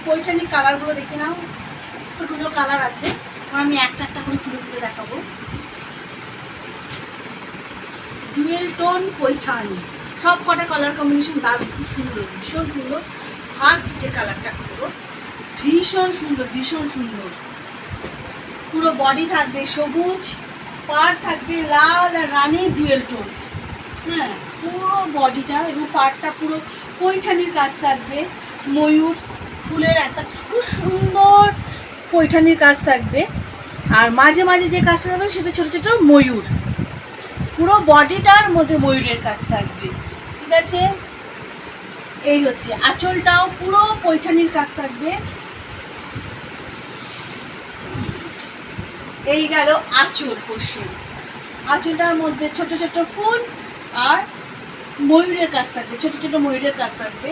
পৈঠানি কালারগুলো দেখে নাও, কতগুলো কালার আছে, আমি একটা একটা করে খুলে খুলে দেখাবো। ডুয়েল টোন পৈঠানি, সব কটা কালার কম্বিনেশন দারুণ, খুব সুন্দর, ভীষণ সুন্দর। ফার্স্ট যে কালারটা পুরো ভীষণ সুন্দর, ভীষণ সুন্দর। পুরো বডি থাকবে সবুজ, পাড় থাকবে লাল আর রানী ডুয়েল টোন। হ্যাঁ, পুরো বডিটা এবং পাড়টা পুরো পৈঠানির কাজ থাকবে, ময়ূর ফুলের একটা খুব সুন্দর পৈঠানির কাজ থাকবে। আর মাঝে মাঝে যে কাজটা থাকবে সেটা ছোটো ছোটো ময়ূর, পুরো বডিটার মধ্যে ময়ূরের কাজ থাকবে। ঠিক আছে, এই হচ্ছে আঁচলটাও পুরো পৈঠানির কাজ থাকবে। এই গেল আঁচল পোর্শন, আঁচলটার মধ্যে ছোট ছোট ফুল আর ময়ূরের কাজ থাকবে, ছোট ছোট ময়ূরের কাজ থাকবে।